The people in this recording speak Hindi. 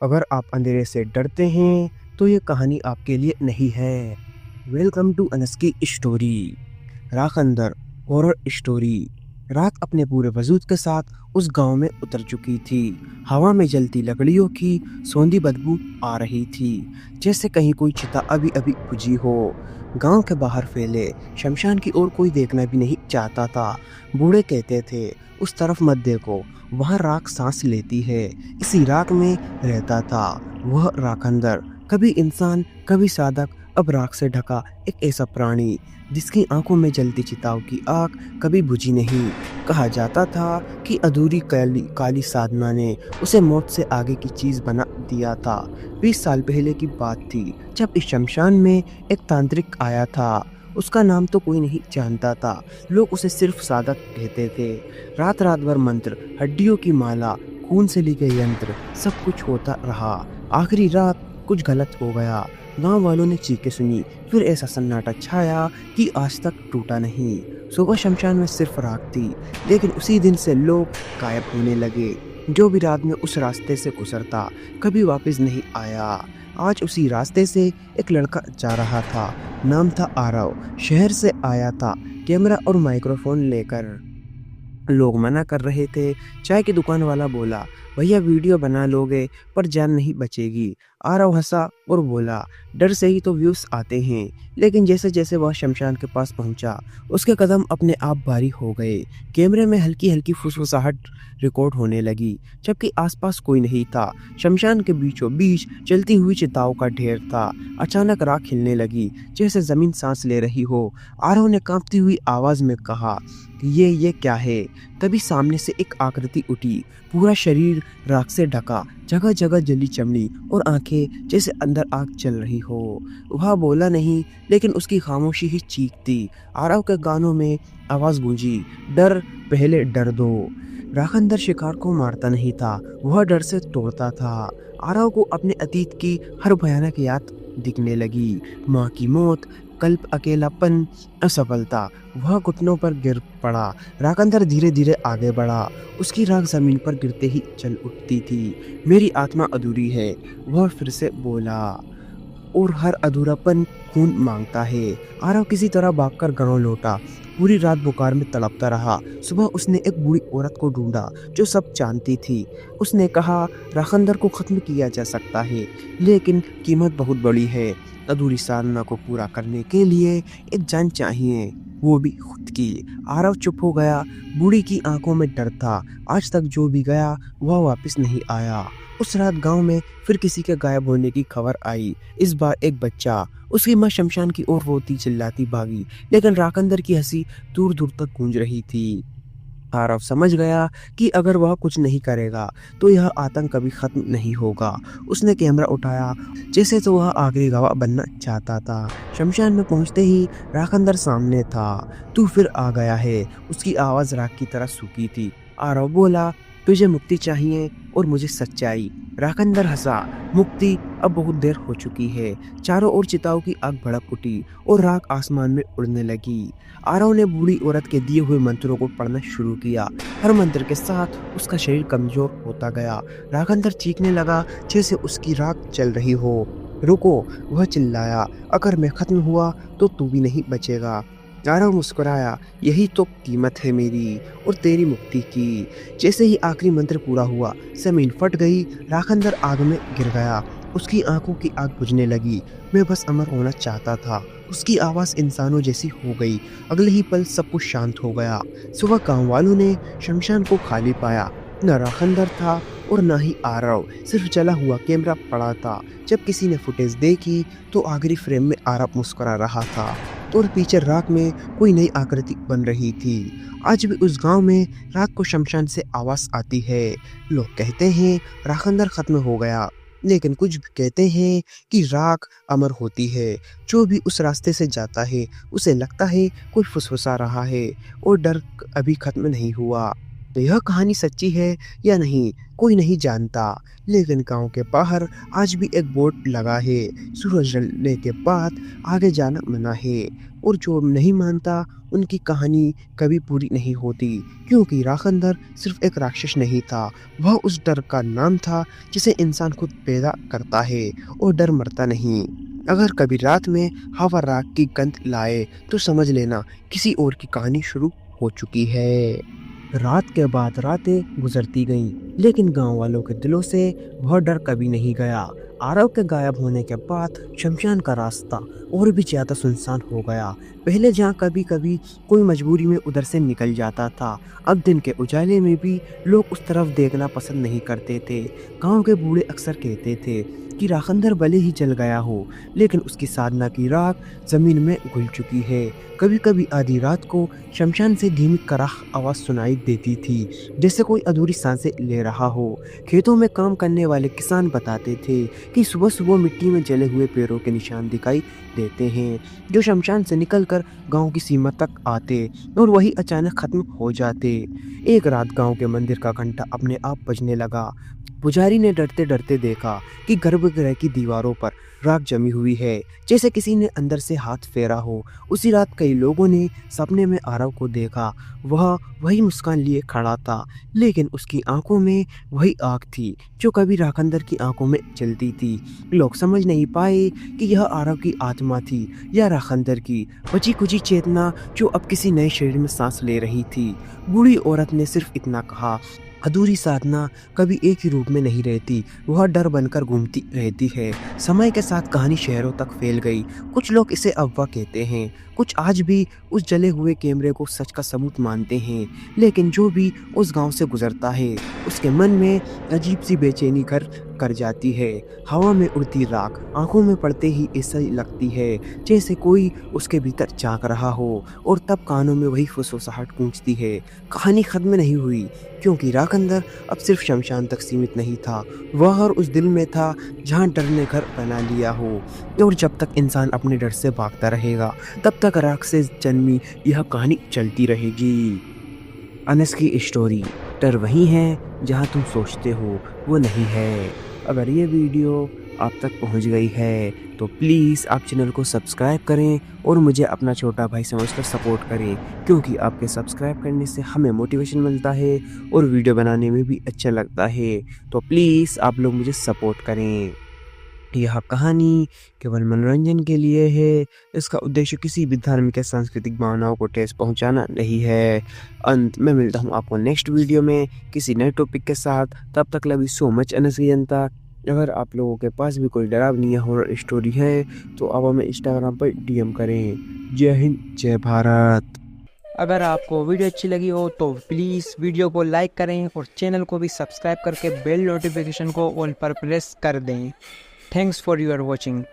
अगर आप अंधेरे से डरते हैं तो ये कहानी आपके लिए नहीं है। वेलकम टू अनस की स्टोरी। राख अंदर हॉरर स्टोरी। रात अपने पूरे वजूद के साथ उस गांव में उतर चुकी थी। हवा में जलती लकड़ियों की सौंधी बदबू आ रही थी, जैसे कहीं कोई चिता अभी अभी बुझी हो। गांव के बाहर फैले शमशान की ओर कोई देखना भी नहीं चाहता था। बूढ़े कहते थे, उस तरफ मत देखो, वहाँ राख सांस लेती है। इसी राख में रहता था वह राखंदर, कभी इंसान कभी साधक, अब राख से ढका एक ऐसा प्राणी जिसकी आंखों में जलती चिताओं की आग कभी बुझी नहीं। कहा जाता था कि अधूरी काली काली साधना ने उसे मौत से आगे की चीज बना दिया था। 20 साल पहले की बात थी जब इस शमशान में एक तांत्रिक आया था। उसका नाम तो कोई नहीं जानता था, लोग उसे सिर्फ साधक कहते थे। रात रात भर मंत्र, हड्डियों की माला, खून से लिखे यंत्र, सब कुछ होता रहा। आखिरी रात कुछ गलत हो गया। गांव वालों ने चीखें सुनी, फिर ऐसा सन्नाटा छाया कि आज तक टूटा नहीं। सुबह शमशान में सिर्फ राख थी, लेकिन उसी दिन से लोग गायब होने लगे। जो भी रात में उस रास्ते से गुजरता कभी वापस नहीं आया। आज उसी रास्ते से एक लड़का जा रहा था, नाम था आरव। शहर से आया था, कैमरा और माइक्रोफोन लेकर। लोग मना कर रहे थे। चाय की दुकान वाला बोला, भैया वीडियो बना लोगे पर जान नहीं बचेगी। आरव हंसा और बोला, डर से ही तो व्यूज आते हैं। लेकिन जैसे जैसे वह शमशान के पास पहुंचा, उसके कदम अपने आप भारी हो गए। कैमरे में हल्की हल्की फुसफुसाहट रिकॉर्ड होने लगी, जबकि आसपास कोई नहीं था। शमशान के बीचों बीच जलती हुई चिताओं का ढेर था। अचानक राख हिलने लगी, जैसे जमीन सांस ले रही हो। आरव ने कांपती हुई आवाज में कहा, ये क्या है? तभी सामने से एक आकृति उठी, पूरा शरीर राख से ढका, जगह जगह जली चमड़ी और आंखें जैसे अंदर आग चल रही हो। वह बोला नहीं, लेकिन उसकी खामोशी ही चीख थी। आरव के गानों में आवाज गूंजी, डर, पहले डर दो। राखंदर शिकार को मारता नहीं था, वह डर से तोड़ता था। आरव को अपने अतीत की हर भयानक याद दिखने लगी। माँ की मौत, कल्प, अकेलापन, असफलता। वह घुटनों पर गिर पड़ा। राखंदर धीरे धीरे आगे बढ़ा। उसकी राख जमीन पर गिरते ही चल उठती थी। मेरी आत्मा अधूरी है, वह फिर से बोला, और हर अधूरापन खून मांगता है। आरव किसी तरह भागकर गांव लौटा। पूरी रात बुखार में तड़पता रहा। सुबह उसने एक बूढ़ी औरत को ढूंढा जो सब जानती थी। उसने कहा, राखंदर को खत्म किया जा सकता है, लेकिन कीमत बहुत बड़ी है। अधूरी साधना को पूरा करने के लिए एक जान चाहिए, वो भी खुद की। आरव चुप हो गया। बूढ़ी की आंखों में डर था। आज तक जो भी गया वह वापस नहीं आया। उस रात गांव में फिर किसी के गायब होने की खबर आई। इस बार एक बच्चा। उसकी माँ शमशान की ओर रोती चिल्लाती भागी, लेकिन राखंदर की हंसी दूर दूर तक गूंज रही थी। आरव समझ गया कि अगर वह कुछ नहीं करेगा तो यह आतंक कभी खत्म नहीं होगा। उसने कैमरा उठाया, जैसे तो वह आखिरी गवाह बनना चाहता था। शमशान में पहुंचते ही राखंदर सामने था। तू फिर आ गया है। उसकी आवाज राख की तरह सूखी थी। आरव बोला, तुझे मुक्ति चाहिए और मुझे सच्चाई। राखंदर हंसा, मुक्ति? अब बहुत देर हो चुकी है। चारों ओर चिताओं की आग भड़क उठी और राख आसमान में उड़ने लगी। आरव ने बूढ़ी औरत के दिए हुए मंत्रों को पढ़ना शुरू किया। हर मंत्र के साथ उसका शरीर कमजोर होता गया। राखंदर चीखने लगा, जैसे उसकी राख जल रही हो। रुको, वह चिल्लाया, अगर मैं खत्म हुआ तो तू भी नहीं बचेगा। आरव मुस्कुराया, यही तो कीमत है मेरी और तेरी मुक्ति की। जैसे ही आखिरी मंत्र पूरा हुआ, जमीन फट गई। राखंदर आग में गिर गया। उसकी आंखों की आग बुझने लगी। मैं बस अमर होना चाहता था। उसकी आवाज़ इंसानों जैसी हो गई। अगले ही पल सब कुछ शांत हो गया। सुबह गांव वालों ने शमशान को खाली पाया। न राखंदर था और न ही आरव, सिर्फ जला हुआ कैमरा पड़ा था। जब किसी ने फुटेज देखी तो आखिरी फ्रेम में आरव मुस्कुरा रहा था और पीछे राख में कोई नई आकृति बन रही थी। आज भी उस गांव में रात को शमशान से आवाज आती है। लोग कहते हैं राखंदर खत्म हो गया, लेकिन कुछ भी कहते हैं कि राख अमर होती है। जो भी उस रास्ते से जाता है उसे लगता है कोई फुसफुसा रहा है और डर अभी खत्म नहीं हुआ। तो यह कहानी सच्ची है या नहीं कोई नहीं जानता, लेकिन गांव के बाहर आज भी एक बोर्ड लगा है, सूरज ढलने के बाद आगे जाना मना है। और जो नहीं मानता उनकी कहानी कभी पूरी नहीं होती, क्योंकि राखंदर सिर्फ एक राक्षस नहीं था, वह उस डर का नाम था जिसे इंसान खुद पैदा करता है, और डर मरता नहीं। अगर कभी रात में हवा राख की गंध लाए तो समझ लेना किसी और की कहानी शुरू हो चुकी है। रात के बाद रातें गुजरती गईं, लेकिन गांव वालों के दिलों से वह डर कभी नहीं गया। आरव के गायब होने के बाद शमशान का रास्ता और भी ज्यादा सुनसान हो गया। पहले जहाँ कभी कभी कोई मजबूरी में उधर से निकल जाता था, अब दिन के उजाले में भी लोग उस तरफ देखना पसंद नहीं करते थे। गांव के बूढ़े अक्सर कहते थे कि राखंदर भले ही जल गया हो, लेकिन उसकी साधना की राख जमीन में घुल चुकी है। कभी कभी आधी रात को शमशान से धीमी कराह आवाज सुनाई देती थी, जैसे कोई अधूरी सांसें ले रहा हो। खेतों में काम करने वाले किसान बताते थे कि सुबह सुबह मिट्टी में जले हुए पैरों के निशान दिखाई देते हैं, जो शमशान से निकलकर गांव की सीमा तक आते और वही अचानक खत्म हो जाते। एक रात गांव के मंदिर का घंटा अपने आप बजने लगा। पुजारी ने डरते डरते देखा कि गर्भगृह की दीवारों पर राख जमी हुई है, जैसे किसी ने अंदर से हाथ फेरा हो। उसी रात कई लोगों ने सपने में आरव को देखा। वह वही मुस्कान लिए खड़ा था, लेकिन उसकी आंखों में वही आग थी जो कभी राखंदर की आंखों में जलती थी। लोग समझ नहीं पाए कि यह आरव की आत्मा थी या राखंदर की बची कुची चेतना जो अब किसी नए शरीर में सांस ले रही थी। बूढ़ी औरत ने सिर्फ इतना कहा, अधूरी साधना कभी एक ही रूप में नहीं रहती, वह डर बनकर घूमती रहती है। समय के साथ कहानी शहरों तक फैल गई। कुछ लोग इसे अफवाह कहते हैं, कुछ आज भी उस जले हुए कैमरे को सच का सबूत मानते हैं। लेकिन जो भी उस गांव से गुजरता है, उसके मन में अजीब सी बेचैनी घर कर जाती है। हवा में उड़ती राख आंखों में पड़ते ही ऐसा ही लगती है जैसे कोई उसके भीतर झांक रहा हो, और तब कानों में वही फुसफुसाहट गूंजती है। कहानी खत्म नहीं हुई, क्योंकि राखंदर अब सिर्फ शमशान तक सीमित नहीं था, वह और उस दिल में था जहाँ डर ने घर बना लिया हो। और जब तक इंसान अपने डर से भागता रहेगा, तब तक राख से जन्मी यह कहानी चलती रहेगी। अनस की स्टोरी। डर वही है जहाँ तुम सोचते हो वो नहीं है। अगर ये वीडियो आप तक पहुँच गई है तो प्लीज़ आप चैनल को सब्सक्राइब करें और मुझे अपना छोटा भाई समझकर सपोर्ट करें, क्योंकि आपके सब्सक्राइब करने से हमें मोटिवेशन मिलता है और वीडियो बनाने में भी अच्छा लगता है। तो प्लीज़ आप लोग मुझे सपोर्ट करें। यह कहानी केवल मनोरंजन के लिए है, इसका उद्देश्य किसी भी धार्मिक या सांस्कृतिक भावनाओं को ठेस पहुंचाना नहीं है। अंत में मिलता हूं आपको नेक्स्ट वीडियो में किसी नए टॉपिक के साथ। तब तक love you so much Anas की जनता। अगर आप लोगों के पास भी कोई डरावनी या हॉरर स्टोरी है तो आप हमें इंस्टाग्राम पर डीएम करें। जय हिंद, जय भारत। अगर आपको वीडियो अच्छी लगी हो तो प्लीज़ वीडियो को लाइक करें और चैनल को भी सब्सक्राइब करके बेल नोटिफिकेशन को ऑल पर प्रेस कर दें। Thanks for your watching.